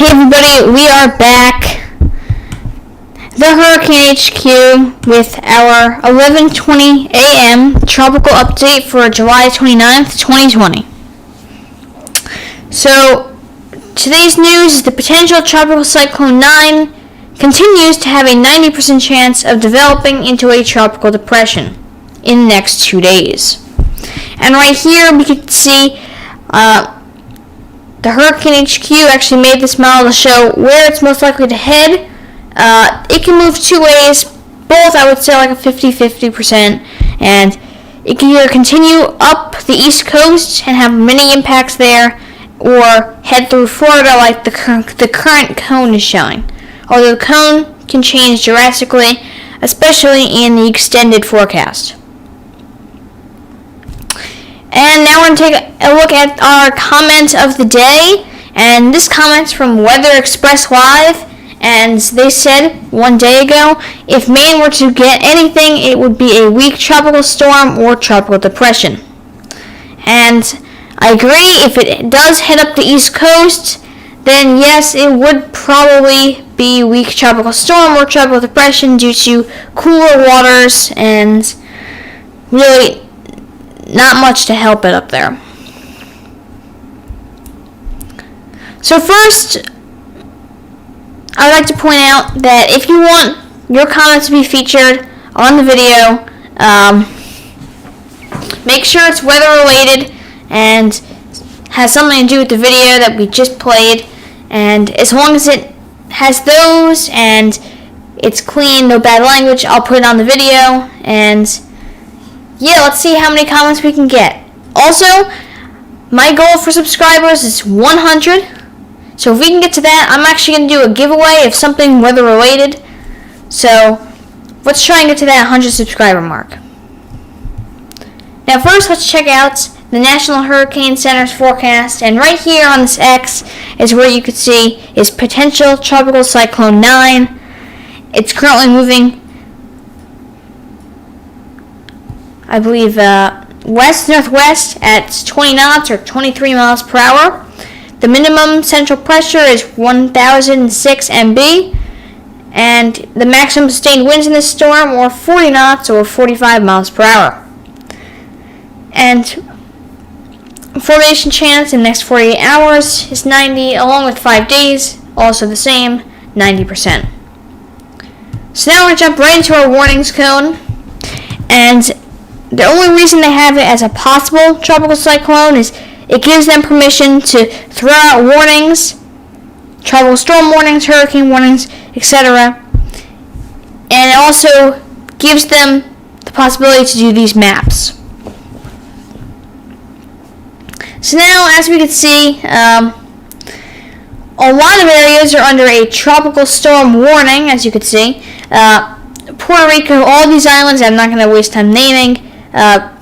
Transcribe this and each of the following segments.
Hey everybody, we are back. The Hurricane HQ with our 11:20 a.m. tropical update for July 29th, 2020. So, today's news is the potential tropical cyclone 9 continues to have a 90% chance of developing into a tropical depression in the next 2 days. And right here we can see the Hurricane HQ actually made this model to show where it's most likely to head. It can move two ways, both I would say like a 50-50%, and it can either continue up the East Coast and have many impacts there, or head through Florida like the current cone is showing. Although the cone can change drastically, especially in the extended forecast. And now we're going to take a look at our comment of the day. And this comment's from Weather Express Live. And they said one day ago, if Maine were to get anything, it would be a weak tropical storm or tropical depression. And I agree, if it does head up the East Coast, then yes, it would probably be weak tropical storm or tropical depression due to cooler waters and really not much to help it up there. So first, I'd like to point out that if you want your comments to be featured on the video, make sure it's weather related and has something to do with the video that we just played. And as long as it has those and it's clean, no bad language, I'll put it on the video. And yeah, let's see how many comments we can get. Also, my goal for subscribers is 100. So if we can get to that, I'm actually going to do a giveaway of something weather related. So let's try and get to that 100 subscriber mark. Now first, let's check out the National Hurricane Center's forecast. And right here on this X is where you can see is potential tropical cyclone 9. It's currently moving, I believe, west-northwest at 20 knots or 23 miles per hour. The minimum central pressure is 1,006 MB, and the maximum sustained winds in this storm are 40 knots or 45 miles per hour. And formation chance in the next 48 hours is 90, along with 5 days, also the same, 90%. So now we're going to jump right into our warnings cone, and the only reason they have it as a possible tropical cyclone is it gives them permission to throw out warnings, tropical storm warnings, hurricane warnings, etc. And it also gives them the possibility to do these maps. So now, as we can see, a lot of areas are under a tropical storm warning, as you can see. Puerto Rico, all these islands, I'm not going to waste time naming.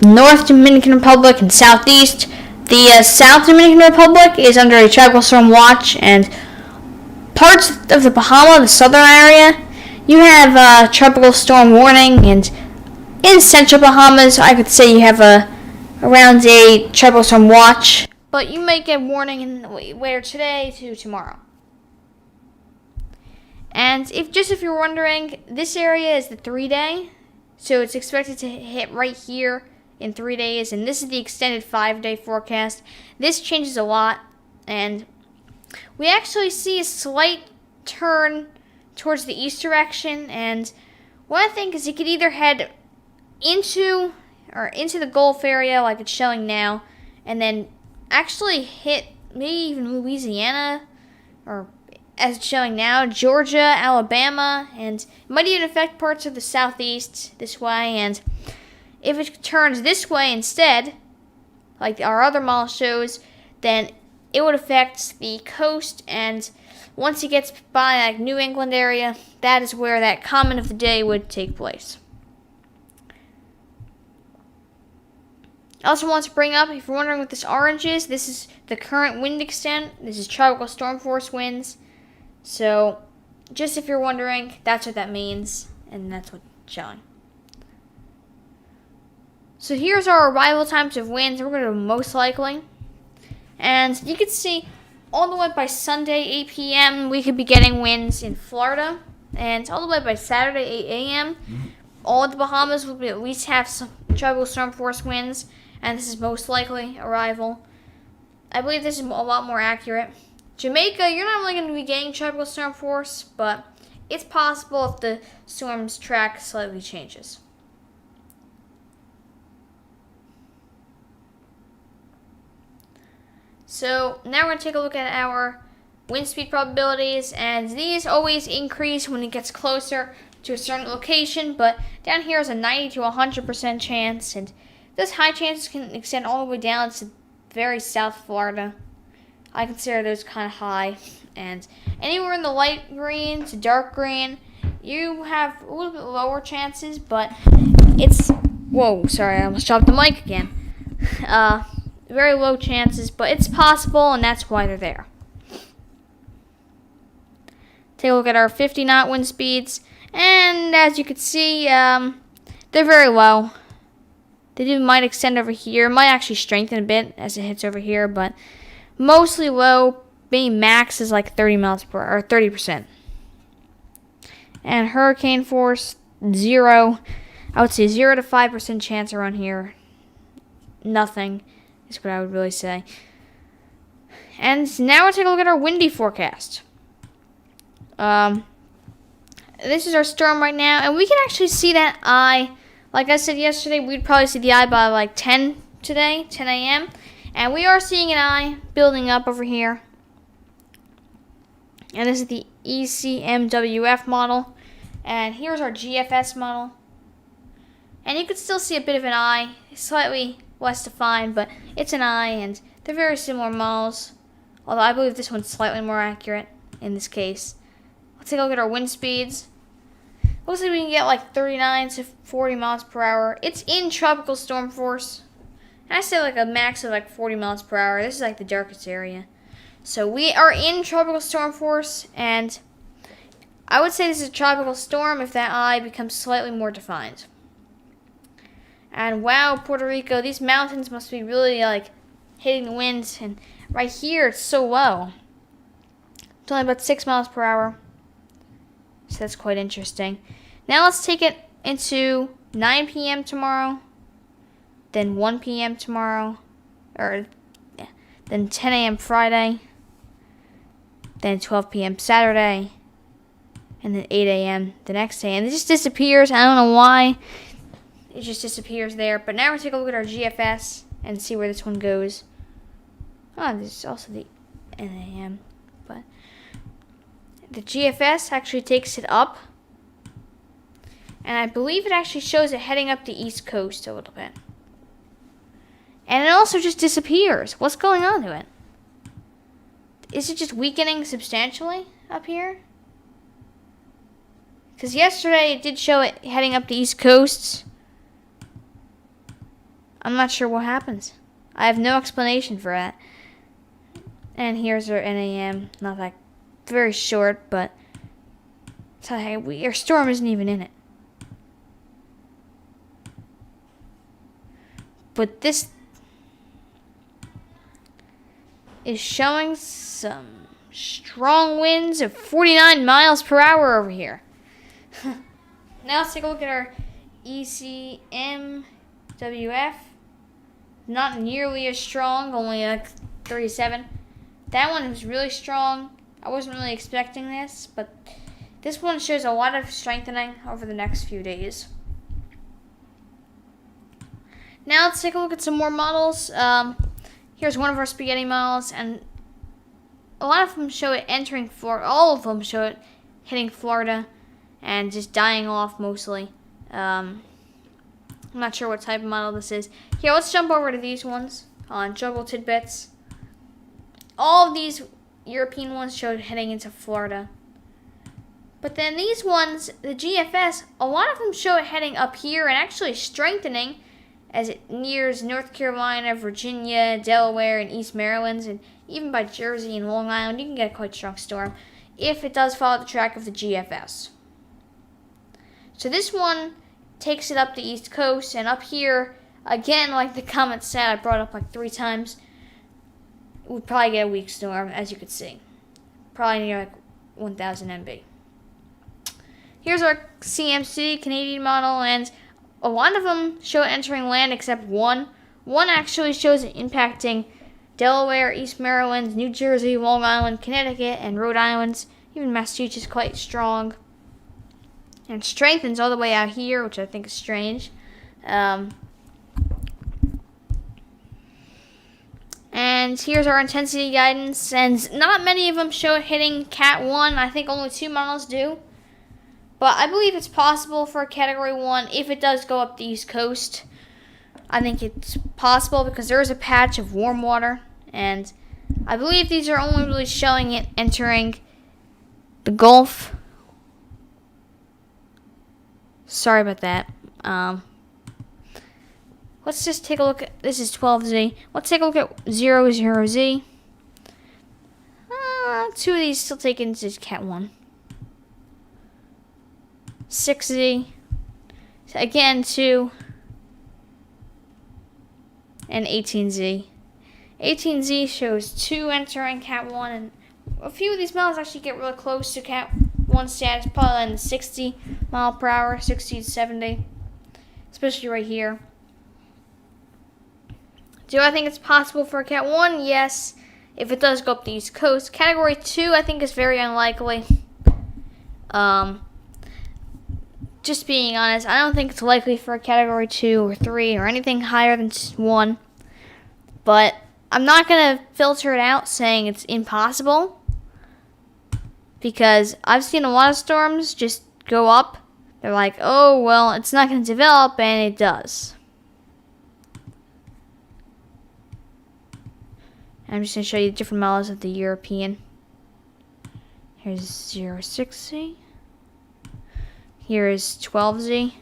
North Dominican Republic and Southeast. The South Dominican Republic is under a tropical storm watch, and parts of the Bahama, the southern area, you have tropical storm warning, and in central Bahamas, I could say you have around a tropical storm watch, but you might get warning in later today to tomorrow. And if you're wondering, this area is the 3-day. So it's expected to hit right here in 3 days, and this is the extended 5-day forecast. This changes a lot, and we actually see a slight turn towards the east direction, and what I think is it could either head into the Gulf area like it's showing now, and then actually hit maybe even Louisiana, or as it's showing now, Georgia, Alabama, and it might even affect parts of the southeast this way. And if it turns this way instead, like our other model shows, then it would affect the coast, and once it gets by like New England area, that is where that comment of the day would take place. I also want to bring up, if you're wondering what this orange is, this is the current wind extent. This is tropical storm force winds. So, just if you're wondering, that's what that means, and that's what's showing. So here's our arrival times of winds. We're going to most likely. And you can see all the way by Sunday, 8 p.m., we could be getting winds in Florida. And all the way by Saturday, 8 a.m., all of the Bahamas will be at least have some tropical storm force winds. And this is most likely arrival. I believe this is a lot more accurate. Jamaica, you're not really going to be getting tropical storm force, but it's possible if the storm's track slightly changes. So now we're going to take a look at our wind speed probabilities, and these always increase when it gets closer to a certain location, but down here is a 90 to 100% chance, and those high chances can extend all the way down to very South Florida. I consider those kind of high, and anywhere in the light green to dark green, you have a little bit lower chances, but it's, whoa, sorry, I almost dropped the mic again. Very low chances, but it's possible, and that's why they're there. Take a look at our 50-knot wind speeds, and as you can see, they're very low. They might extend over here, might actually strengthen a bit as it hits over here, but mostly low. Maybe max is like 30 miles per hour, or 30%. And hurricane force, 0. I would say 0 to 5% chance around here. Nothing is what I would really say. And now we'll take a look at our windy forecast. This is our storm right now, and we can actually see that eye. Like I said yesterday, we'd probably see the eye by like 10 today, 10 a.m. And we are seeing an eye building up over here. And this is the ECMWF model. And here's our GFS model. And you can still see a bit of an eye, slightly less defined, but it's an eye, and they're very similar models. Although I believe this one's slightly more accurate in this case. Let's take a look at our wind speeds. Looks like we can get like 39 to 40 miles per hour. It's in tropical storm force. And I say like a max of like 40 miles per hour. This is like the darkest area. So we are in tropical storm force, and I would say this is a tropical storm if that eye becomes slightly more defined. And wow, Puerto Rico, these mountains must be really like hitting the winds. And right here, it's so low. It's only about 6 miles per hour. So that's quite interesting. Now let's take it into 9 p.m. tomorrow, then 1 p.m. tomorrow, then 10 a.m. Friday, then 12 p.m. Saturday, and then 8 a.m. the next day. And it just disappears. I don't know why. It just disappears there. But now we're going to take a look at our GFS and see where this one goes. Oh, this is also the NAM. But the GFS actually takes it up. And I believe it actually shows it heading up the East Coast a little bit. And it also just disappears. What's going on to it? Is it just weakening substantially up here? Because yesterday it did show it heading up the East Coast. I'm not sure what happens. I have no explanation for that. And here's our NAM. Not that very short, but our storm isn't even in it. But this is showing some strong winds of 49 miles per hour over here. Now let's take a look at our ECMWF. Not nearly as strong, only like 37. That one was really strong. I wasn't really expecting this, but this one shows a lot of strengthening over the next few days. Now let's take a look at some more models. Here's one of our spaghetti models, and a lot of them show it entering Florida. All of them show it hitting Florida and just dying off mostly. I'm not sure what type of model this is. Here, let's jump over to these ones on Juggle Tidbits. All of these European ones showed heading into Florida. But then these ones, the GFS, a lot of them show it heading up here and actually strengthening as it nears North Carolina, Virginia, Delaware, and East Maryland, and even by Jersey and Long Island. You can get a quite strong storm if it does follow the track of the GFS. So this one takes it up the East Coast, and up here, again, like the comment said, I brought up like 3 times. we'd probably get a weak storm, as you could see. Probably near like 1,000 MB. Here's our CMC Canadian model, and a lot of them show it entering land except one. One actually shows it impacting Delaware, East Maryland, New Jersey, Long Island, Connecticut, and Rhode Island. Even Massachusetts is quite strong. And strengthens all the way out here, which I think is strange. And here's our intensity guidance, and not many of them show it hitting Cat 1. I think only 2 models do. But I believe it's possible for a Category 1 if it does go up the East Coast. I think it's possible because there is a patch of warm water, and I believe these are only really showing it entering the Gulf. Sorry about that. Let's just take a look at, this is 12Z. Let's take a look at 00Z. 2 of these still taken to Cat 1. 6Z. Again, 2. And 18Z. 18Z shows 2 entering Cat 1, and a few of these models actually get really close to Cat 1 status, probably in the 60 mile per hour, 60 to 70, especially right here. Do I think it's possible for a Cat 1? Yes, if it does go up the East Coast. Category 2, I think, is very unlikely. Just being honest, I don't think it's likely for a Category 2 or 3 or anything higher than 1. But I'm not going to filter it out saying it's impossible, because I've seen a lot of storms just go up. They're like, oh, well, it's not going to develop, and it does. I'm just going to show you different models of the European. Here's 06Z. Here is 12Z,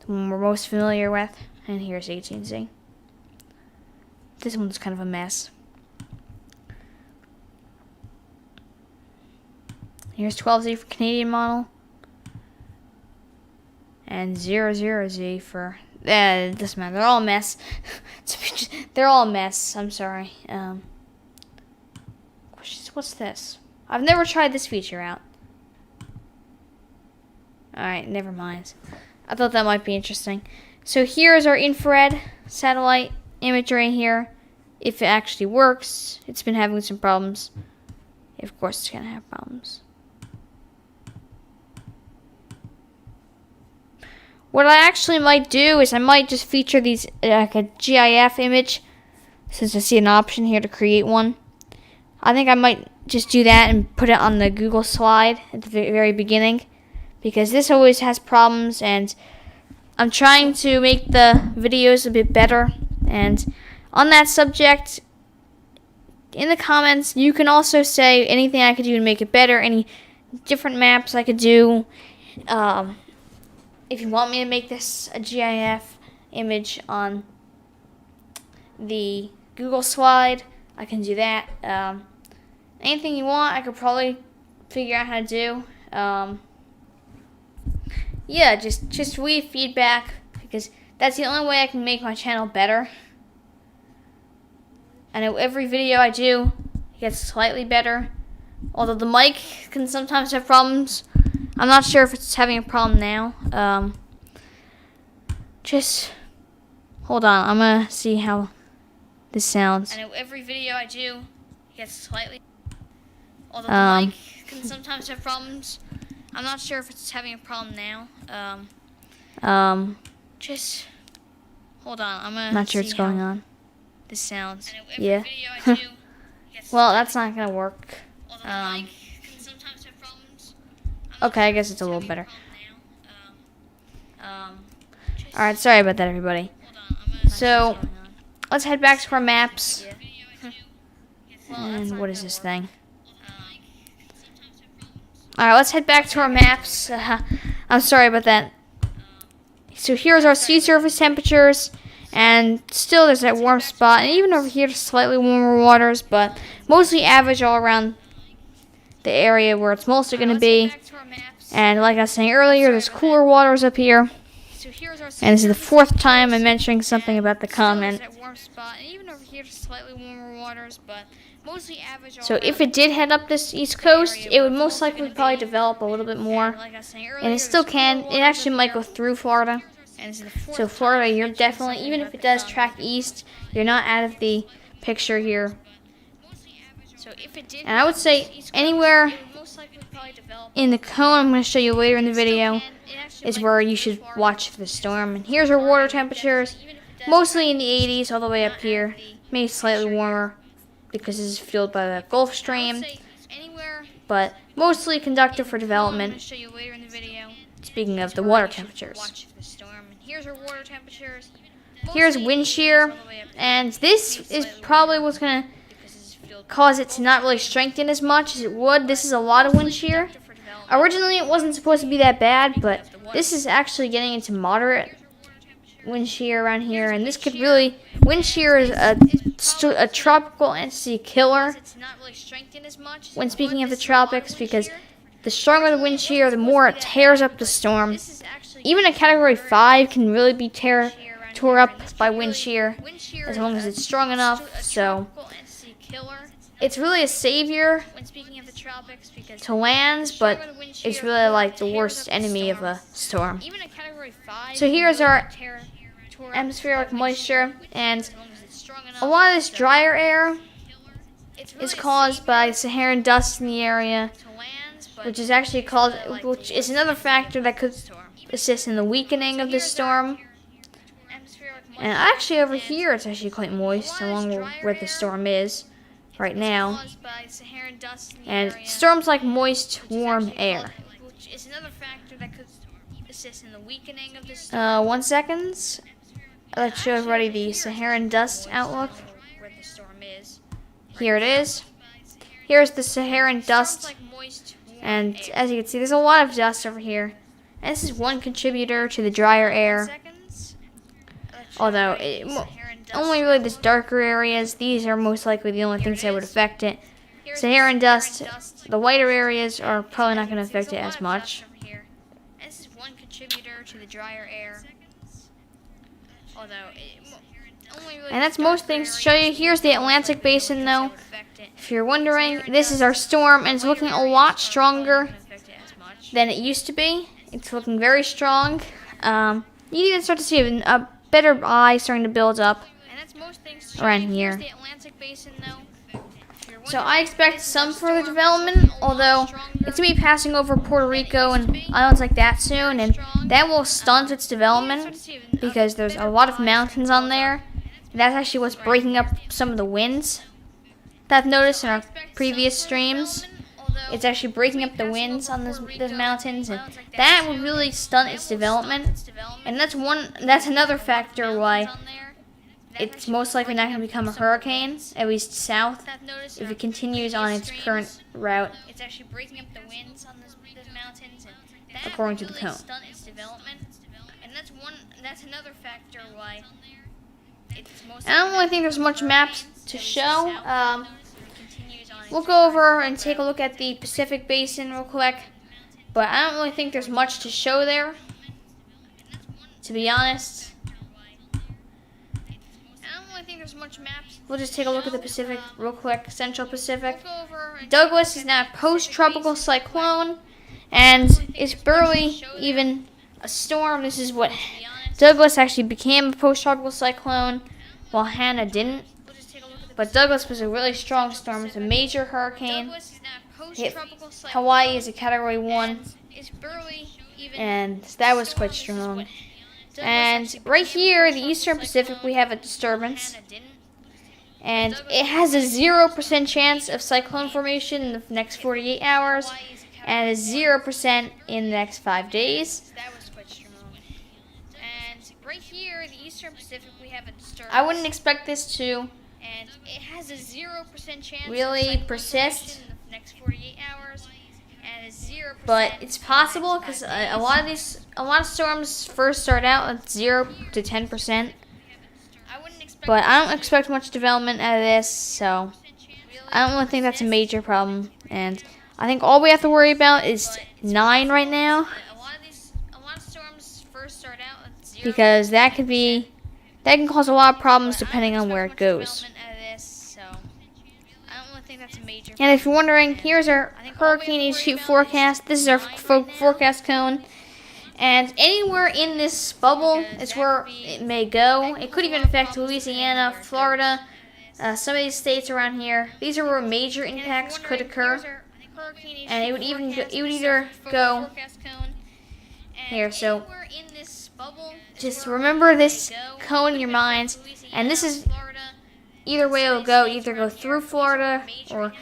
the one we're most familiar with. And here's 18Z. This one's kind of a mess. Here's 12Z for Canadian model. And 00Z for... it doesn't matter. They're all a mess. They're all a mess. I'm sorry. What's this? I've never tried this feature out. Alright, never mind. I thought that might be interesting. So here's our infrared satellite imagery here. If it actually works, it's been having some problems. Of course it's going to have problems. What I actually might do is I might just feature these like a GIF image, since I see an option here to create one. I think I might just do that and put it on the Google slide at the very beginning, because this always has problems, and I'm trying to make the videos a bit better. And on that subject, in the comments, you can also say anything I could do to make it better, any different maps I could do. If you want me to make this a GIF image on the Google slide, I can do that. Anything you want, I could probably figure out how to do. Yeah, just leave feedback, because that's the only way I can make my channel better. I know every video I do gets slightly better, although the mic can sometimes have problems. I'm not sure if it's having a problem now. Just hold on. I'm going to see how this sounds. I know every video I do gets slightly... Although the mic can sometimes have problems. I'm not sure if it's having a problem now. Just hold on. I'm going to Not sure what's going on. This sounds. Yeah. Well, that's not going to work. Okay, I guess it's a little better. Alright, sorry about that, everybody. So, let's head back to our maps. And what is this thing? Alright, let's head back to our maps. I'm sorry about that. So here's our sea surface temperatures. And still there's that warm spot. And even over here, slightly warmer waters. But mostly average all around the area where it's mostly going to be. And like I was saying earlier, there's cooler waters up here. so here's our And this is the fourth time I'm mentioning something about the comment. At warm spot, and even over here, slightly warmer waters, but mostly average. So if it did head up this east coast, it would most likely probably develop a little bit more. And it still can. It actually might go through Florida. So Florida, you're definitely, even if it does track east, you're not out of the picture here. And I would say anywhere in the cone, I'm going to show you later in the video, is where you should watch for the storm. And here's our water temperatures, mostly in the 80s all the way up here, maybe slightly warmer because this is fueled by the Gulf Stream, but mostly conductive for development. Speaking of the water temperatures. Here's wind shear, and this is probably what's going to cause it to not really strengthen as much as it would. This is a lot of wind shear. Originally it wasn't supposed to be that bad, but this is actually getting into moderate wind shear around here, and this could really, wind shear is a tropical entity killer when speaking of the tropics, because the stronger the wind shear, the more it tears up the storm. Even a category 5 can really be tore up by wind shear as long as it's strong enough. So it's really a savior to lands, but it's really like the worst enemy of a storm. So here's our atmospheric moisture, and a lot of this drier air is caused by Saharan dust in the area, which is another factor that could assist in the weakening of the storm. And actually over here it's actually quite moist along where the storm is right now. And storms like moist, warm air. 1 second. Let's show everybody the Saharan dust outlook. Here it is. Here's the Saharan dust. And as you can see, there's a lot of dust over here. And this is one contributor to the drier air. Although, only really the darker areas, these are most likely the only things that would affect it. Saharan dust, the whiter areas are probably not going to affect it as much. This is one contributor to the drier air. And that's most things to show you. Here's the Atlantic Basin, though. If you're wondering, this is our storm, and it's looking a lot stronger than it used to be. It's looking very strong. You even start to see a better eye starting to build up around here. So I expect some further development, although it's going to be passing over Puerto Rico and islands like that soon, and that will stunt its development because there's a lot of mountains on there. And that's actually what's breaking up some of the winds that I've noticed in our previous streams. It's actually breaking up the winds on those mountains, and that would really stunt its development. And that's another factor why it's most likely not going to become a hurricane, at least south, if it continues on its current route, according to the cone. I don't really think there's much maps to show. We'll go over and take a look at the Pacific Basin real quick, but I don't really think there's much to show there, to be honest. We'll just take a look at the Pacific real quick. Central Pacific. Douglas is now a post-tropical cyclone, and it's barely even a storm. This is what Douglas actually became, a post-tropical cyclone, while Hannah didn't. But Douglas was a really strong storm. It's a major hurricane. Hit Hawaii as a Category 1, and that was quite strong. And right here, the Eastern Pacific, we have a disturbance. And it has a 0% chance of cyclone formation in the next 48 hours, and a 0% in the next 5 days. I wouldn't expect this to really persist, but it's possible because a lot of storms first start out at 0 to 10%. But I don't expect much development out of this, so I don't really think that's a major problem. And I think all we have to worry about is 9 right now. A lot of storms first start out at because that can cause a lot of problems depending on where it goes. And if you're wondering, here's our Hurricane HQ forecast. This is our forecast cone. And anywhere in this bubble is where it may go. It could even affect Louisiana, Florida, some of these states around here. These are where major impacts could occur. And it would either go here. So just remember this cone in your minds. And this is either way it will go. Either go through Florida or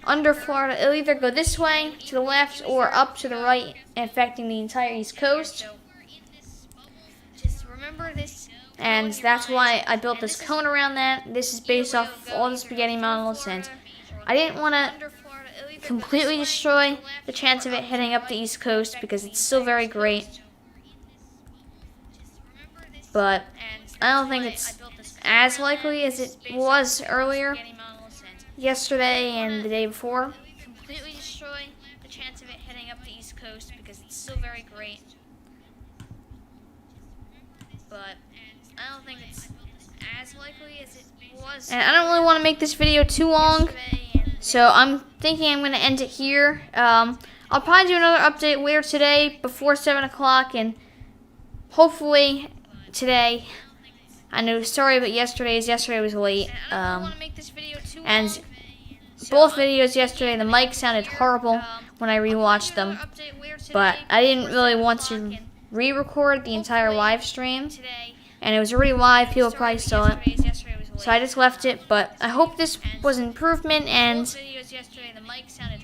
under Florida. It'll either go this way to the left or up to the right, affecting the entire East Coast. And that's why I built this cone around that. This is based off all the spaghetti models, and I didn't want to completely destroy the chance of it heading up the East Coast because it's still very great. But I don't think it's as likely as it was earlier, yesterday and the day before. Completely destroy the chance of it heading up the East Coast because it's still very great. But I don't think it's as likely as it was. And I don't really want to make this video too long, so I'm thinking I'm going to end it here. I'll probably do another update later today before 7 o'clock, and hopefully today. I know, sorry, but yesterday was late. And both videos yesterday, the mic sounded horrible when I rewatched them. But I didn't really want to re-record the entire live stream. And it was already live, people probably saw it. So I just left it, but I hope this was an improvement. And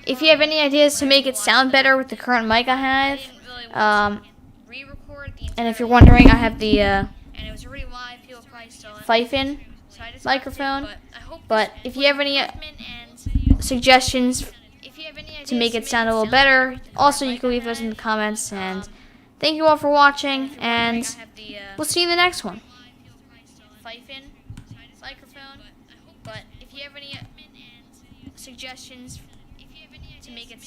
if you have any ideas to make it sound better with the current mic I have, and if you're wondering, I have the Fife-in microphone. But if you have any suggestions to make it sound a little better, also you can leave those in the comments. And thank you all for watching, and we'll see you in the next one. But if you have any suggestions to make it